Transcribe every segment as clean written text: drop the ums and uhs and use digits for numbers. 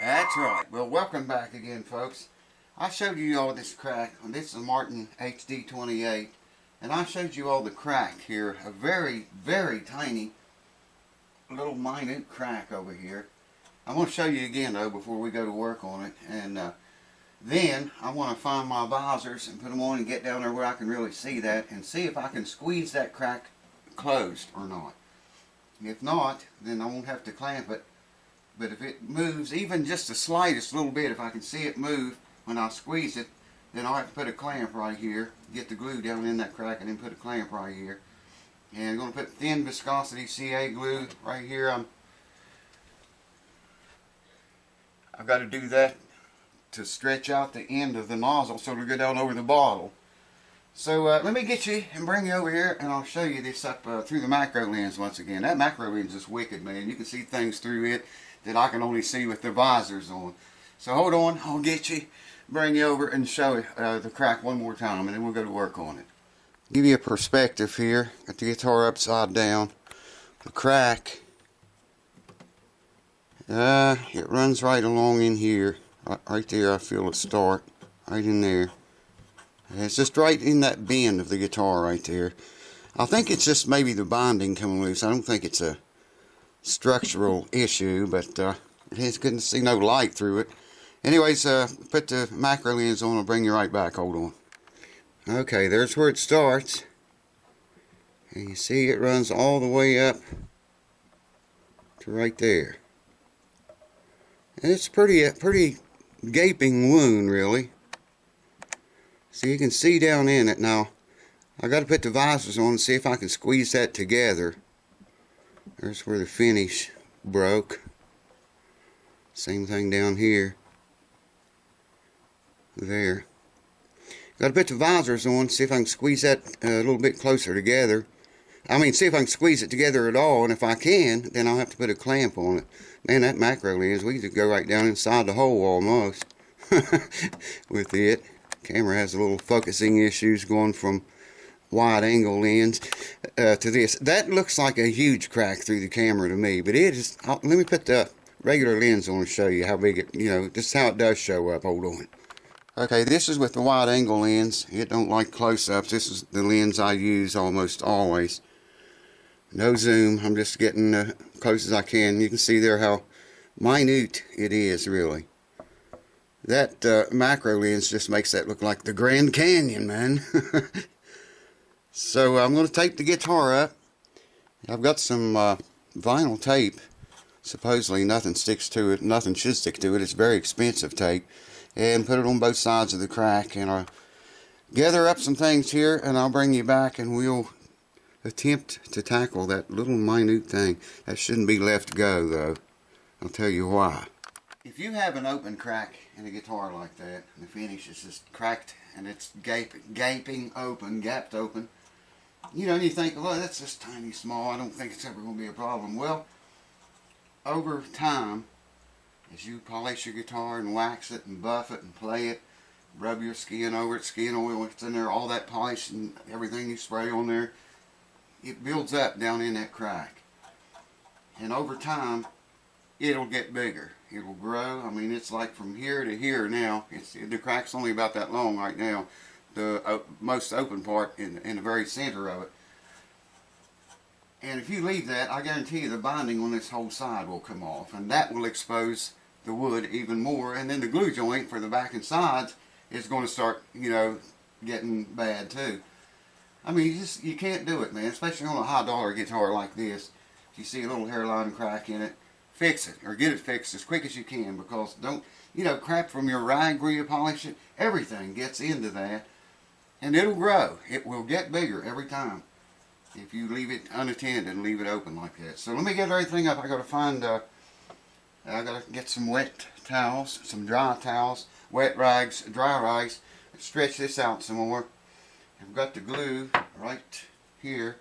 That's right. Well, welcome back again, folks. I showed you all this crack. This is a Martin hd28, and I showed you all the crack here. A very, very tiny, little minute crack over here. I'm going to show you again, though, before we go to work on it. And then I want to find my visors and put them on and get down there where I can really see that and see if I can squeeze that crack closed or not. If not, then I won't have to clamp it. But if it moves even just the slightest little bit, if I can see it move when I squeeze it, then I'll have to put a clamp right here, get the glue down in that crack, and then put a clamp right here. And I'm going to put thin viscosity CA glue right here. I've got to do that to stretch out the end of the nozzle so it'll go down over the bottle. So let me get you and bring you over here, and I'll show you this up through the macro lens once again. That macro lens is wicked, man. You can see things through it that I can only see with the visors on. So hold on, I'll get you, bring you over and show you the crack one more time, and then we'll go to work on it. Give you a perspective here. Got the guitar upside down. The crack, it runs right along in here. Right there I feel it start. Right in there. It's just right in that bend of the guitar right there. I think it's just maybe the binding coming loose. I don't think it's a structural issue, but I couldn't see no light through it. Anyways, put the macro lens on. I'll bring you right back. Hold on. Okay, there's where it starts. And you see it runs all the way up to right there. And it's a pretty gaping wound, really. So you can see down in it. Now, I got to put the visors on and see if I can squeeze that together. There's where the finish broke. Same thing down here. There. Got to put the visors on, see if I can squeeze that a little bit closer together. I mean, see if I can squeeze it together at all, and if I can, then I'll have to put a clamp on it. Man, that macro lens, we could go right down inside the hole almost with it. Camera has a little focusing issues going from wide angle lens to this. That looks like a huge crack through the camera to me, but it is. Let me put the regular lens on and show you how big it, this is how it does show up. Hold on. Okay, this is with the wide angle lens. It don't like close-ups. This is the lens I use almost always. No zoom. I'm just getting as close as I can. You can see there how minute it is, really. That macro lens just makes that look like the Grand Canyon, man. So I'm going to tape the guitar up. I've got some vinyl tape. Supposedly nothing sticks to it. Nothing should stick to it. It's very expensive tape. And put it on both sides of the crack. And I'll gather up some things here, and I'll bring you back, and we'll attempt to tackle that little minute thing. That shouldn't be left go, though. I'll tell you why. If you have an open crack in a guitar like that, and the finish is just cracked, and it's gaping open, gapped open, and you think, well, that's just tiny small, I don't think it's ever going to be a problem. Well, over time, as you polish your guitar and wax it and buff it and play it, rub your skin over it, skin oil, it's in there, all that polish and everything you spray on there, it builds up down in that crack. And over time, it'll get bigger. It'll grow. I mean, it's like from here to here now. The crack's only about that long right now. The most open part in the very center of it. And if you leave that, I guarantee you the binding on this whole side will come off. And that will expose the wood even more. And then the glue joint for the back and sides is going to start, getting bad too. I mean, you can't do it, man. Especially on a high dollar guitar like this. If you see a little hairline crack in it, fix it, or get it fixed as quick as you can, because don't, crap from your rag where you polish it, everything gets into that, and it'll grow. It will get bigger every time if you leave it unattended and leave it open like that. So let me get everything up. I got to find, I got to get some wet towels, some dry towels, wet rags, dry rags, stretch this out some more. I've got the glue right here.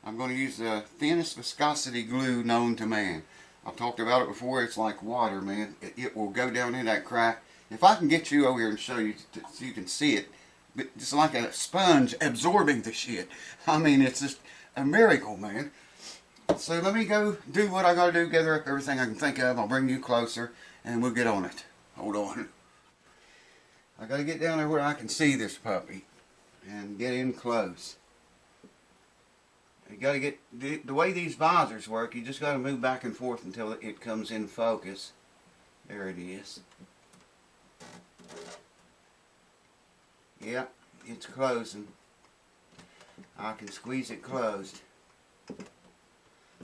I'm going to use the thinnest viscosity glue known to man. I've talked about it before. It's like water, man. It will go down in that crack. If I can get you over here and show you so you can see it, it's like a sponge absorbing the shit. I mean, it's just a miracle, man. So let me go do what I gotta do, gather up everything I can think of. I'll bring you closer and we'll get on it. Hold on. I gotta get down there where I can see this puppy and get in close. You gotta get, the way these visors work, you just gotta move back and forth until it comes in focus. There it is. Yep, it's closing. I can squeeze it closed.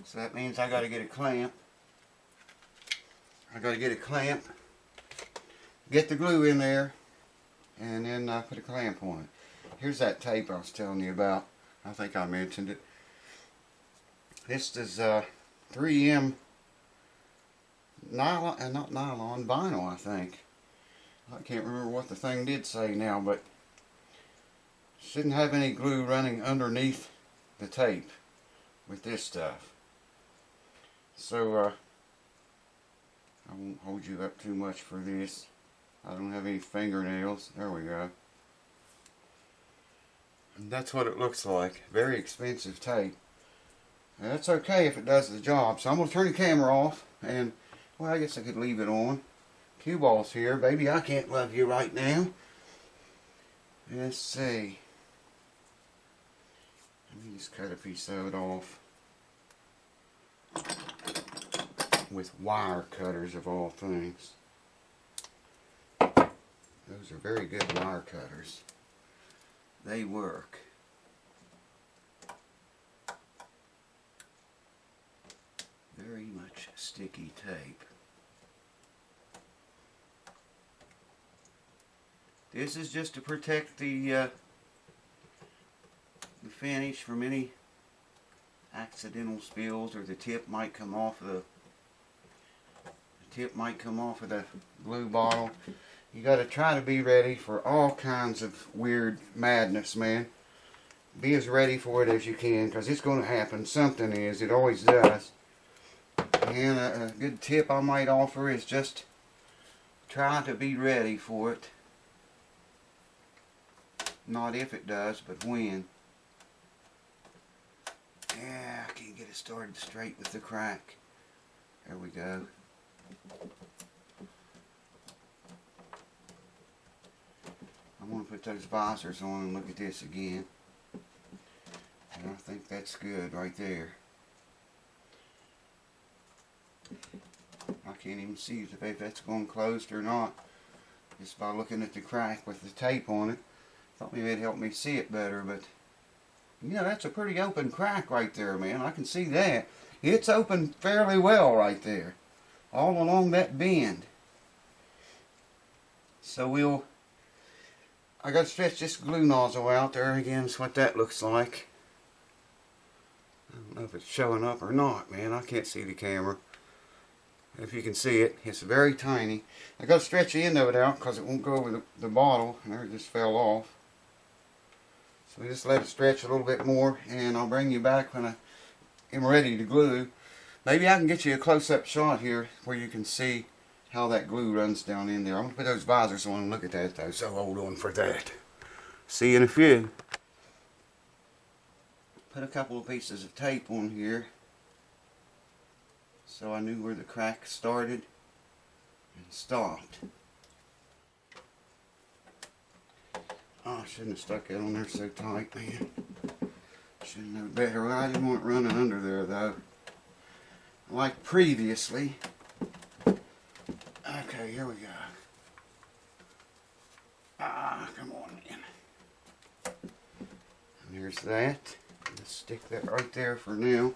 So that means I gotta get a clamp. I gotta get a clamp, get the glue in there, and then put a clamp on it. Here's that tape I was telling you about. I think I mentioned it. This is 3M nylon, not nylon, vinyl, I think. I can't remember what the thing did say now, but shouldn't have any glue running underneath the tape with this stuff. So I won't hold you up too much for this. I don't have any fingernails. There we go. And that's what it looks like. Very expensive tape. And that's okay if it does the job. So I'm going to turn the camera off and, well, I guess I could leave it on. Cue ball's here. Baby, I can't love you right now. Let's see. Let me just cut a piece of it off. With wire cutters of all things. Those are very good wire cutters. They work. Very much sticky tape. This is just to protect the finish from any accidental spills, or the tip might come off of the glue bottle. You got to try to be ready for all kinds of weird madness, man. Be as ready for it as you can, because it's going to happen. Something is. It always does. And a good tip I might offer is just try to be ready for it. Not if it does, but when. Yeah, I can't get it started straight with the crack. There we go. I'm going to put those visors on and look at this again. And I think that's good right there. I can't even see if that's going closed or not, just by looking at the crack with the tape on it. Thought maybe it'd help me see it better, but you know, that's a pretty open crack right there, man. I can see that. It's open fairly well right there, all along that bend. So I got to stretch this glue nozzle out there again. That's what that looks like. I don't know if it's showing up or not, man. I can't see the camera. If you can see it, it's very tiny. I got to stretch the end of it out because it won't go over the bottle. And there, it just fell off. So we just let it stretch a little bit more, and I'll bring you back when I am ready to glue. Maybe I can get you a close-up shot here where you can see how that glue runs down in there. I'm going to put those visors on and look at that though, so hold on for that. See you in a few. Put a couple of pieces of tape on here so I knew where the crack started and stopped. Oh, I shouldn't have stuck it on there so tight, man. Should have known better. Well, I didn't want it running under there though, like previously. Okay, here we go. Come on, man. And there's that. Let's stick that right there for now.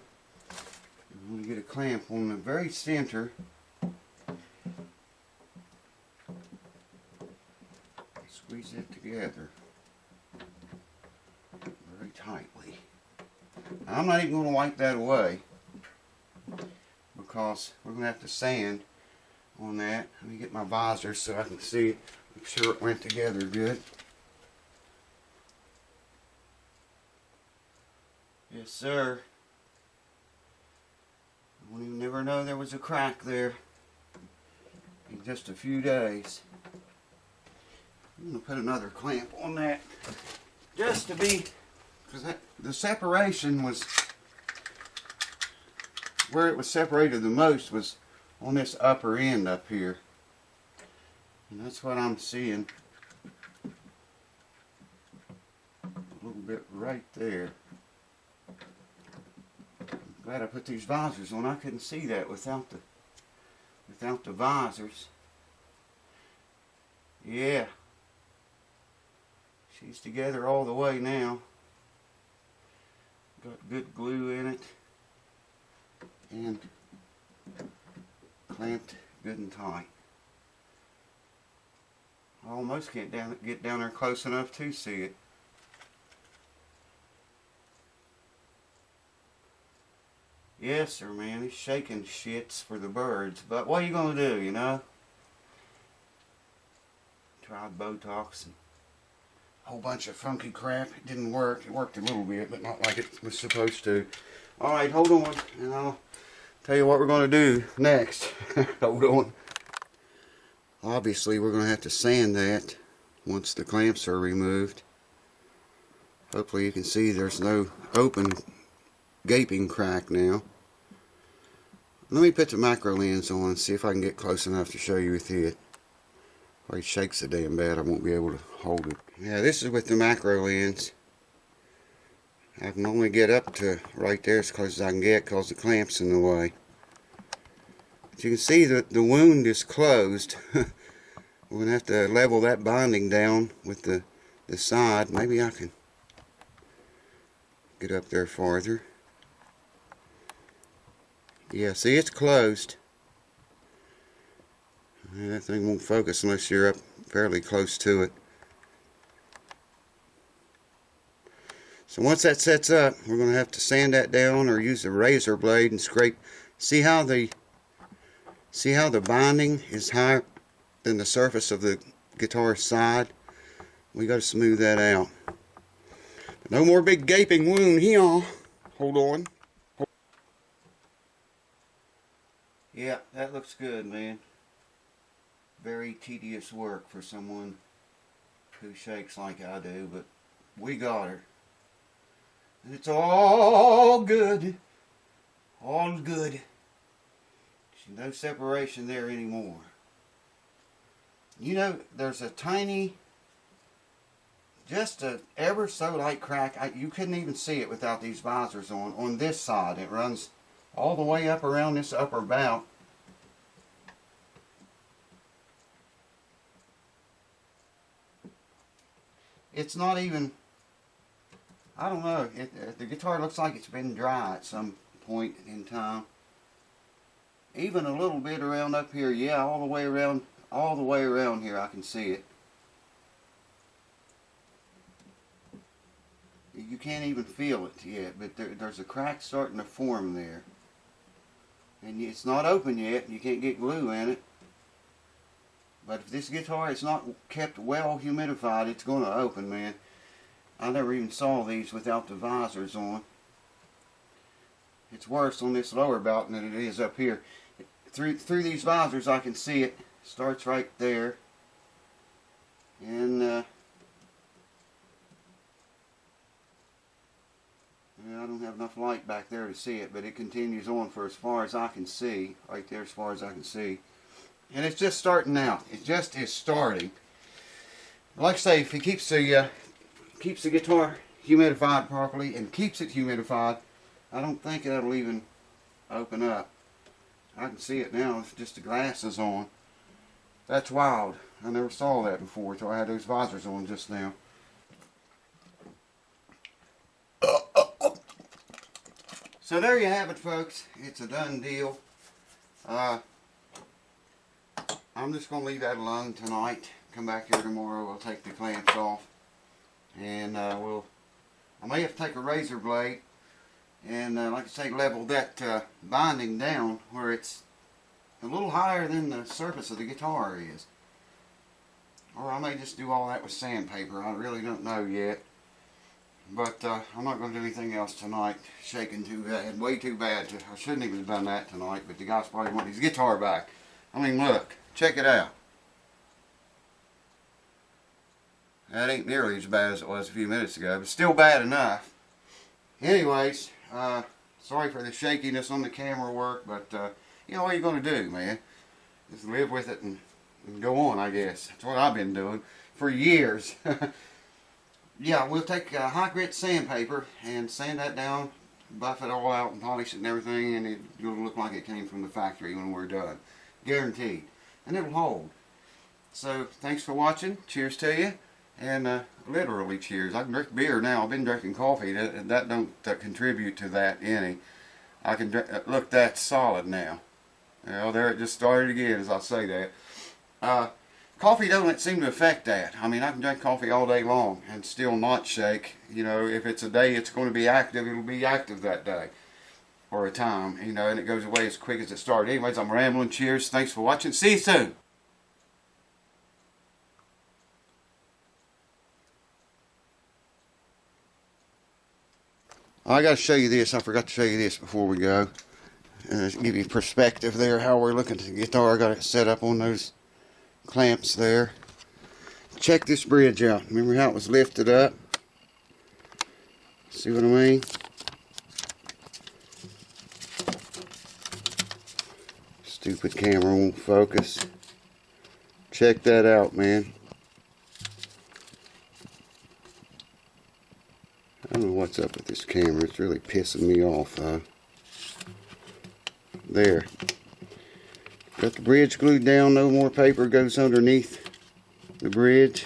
I'm going to get a clamp on the very center. Squeeze it together very tightly. Now, I'm not even going to wipe that away because we're going to have to sand on that. Let me get my visor so I can see it. Make sure it went together good. Yes, sir. I wouldn't even never know there was a crack there in just a few days. I'm going to put another clamp on that just to be, because the separation was where it was separated the most was on this upper end up here. And that's what I'm seeing. A little bit right there. I'm glad I put these visors on. I couldn't see that without the visors. Yeah. She's together all the way now. Got good glue in it. And clamped good and tight. I almost can't get down there close enough to see it. Yes, sir, man. He's shaking shits for the birds. But what are you going to do, you know? Tried Botox and a whole bunch of funky crap. It didn't work. It worked a little bit, but not like it was supposed to. Alright, hold on. And I'll tell you what we're going to do next. Hold on. Obviously, we're going to have to sand that once the clamps are removed. Hopefully you can see there's no open gaping crack now. Let me put the macro lens on and see if I can get close enough to show you with it. Or he shakes so damn bad I won't be able to hold it. Yeah, this is with the macro lens. I can only get up to right there as close as I can get because the clamp's in the way. But you can see that the wound is closed. We're going to have to level that binding down with the side. Maybe I can get up there farther. Yeah, see, it's closed. That thing won't focus unless you're up fairly close to it. So once that sets up, we're going to have to sand that down or use a razor blade and scrape. See how the binding is higher than the surface of the guitar side? We got to smooth that out. But no more big gaping wound here. Hold on. Yeah, that looks good, man. Very tedious work for someone who shakes like I do, but we got her. And it's all good. All good. There's no separation there anymore. You know, there's a tiny, just a ever so light crack. You couldn't even see it without these visors on this side. It runs all the way up around this upper bout. It's not even, I don't know, the guitar looks like it's been dry at some point in time. Even a little bit around up here, yeah, all the way around here I can see it. You can't even feel it yet, but there's a crack starting to form there. And it's not open yet, you can't get glue in it. But if this guitar is not kept well humidified, it's going to open, man. I never even saw these without the visors on. It's worse on this lower bout than it is up here. Through these visors I can see it. Starts right there. And yeah, I don't have enough light back there to see it, but it continues on for as far as I can see. Right there as far as I can see. And it's just starting out. It just is starting. Like I say, if he keeps the guitar humidified properly and keeps it humidified, I don't think it'll even open up. I can see it now. It's just the glasses on. That's wild. I never saw that before until I had those visors on just now. So there you have it, folks. It's a done deal. I'm just going to leave that alone tonight. Come back here tomorrow. We'll take the clamps off. And I may have to take a razor blade and, like I say, level that binding down where it's a little higher than the surface of the guitar is. Or I may just do all that with sandpaper. I really don't know yet. But I'm not going to do anything else tonight. Shaking too bad. Way too bad. I shouldn't even have done that tonight. But the guy's probably wanting his guitar back. I mean, look. Check it out. That ain't nearly as bad as it was a few minutes ago, but still bad enough. Anyways, Sorry for the shakiness on the camera work, but you know what you're going to do, man. Just live with it and go on, I guess. That's what I've been doing for years. Yeah, we'll take high grit sandpaper and sand that down, buff it all out and polish it and everything, and it'll look like it came from the factory when we're done. Guaranteed. And it'll hold. So, thanks for watching. Cheers to you. And literally cheers. I can drink beer now. I've been drinking coffee. That don't contribute to that any. I can drink, look, that's solid now. Well, there it just started again as I say that. Coffee doesn't seem to affect that. I mean, I can drink coffee all day long and still not shake. You know, if it's a day it's going to be active, it'll be active that day. Or a time, you know, and it goes away as quick as it started. Anyways, I'm rambling. Cheers. Thanks for watching. See you soon. I got to show you this. I forgot to show you this before we go. Give you perspective there how we're looking at the guitar. I got it set up on those clamps there. Check this bridge out. Remember how it was lifted up? See what I mean? Stupid camera won't focus. Check that out, man. I don't know what's up with this camera. It's really pissing me off, though. There. Got the bridge glued down. No more paper goes underneath the bridge.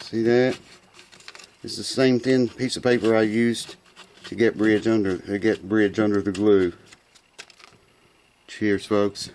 See that? It's the same thin piece of paper I used to get bridge under the glue. Cheers, folks.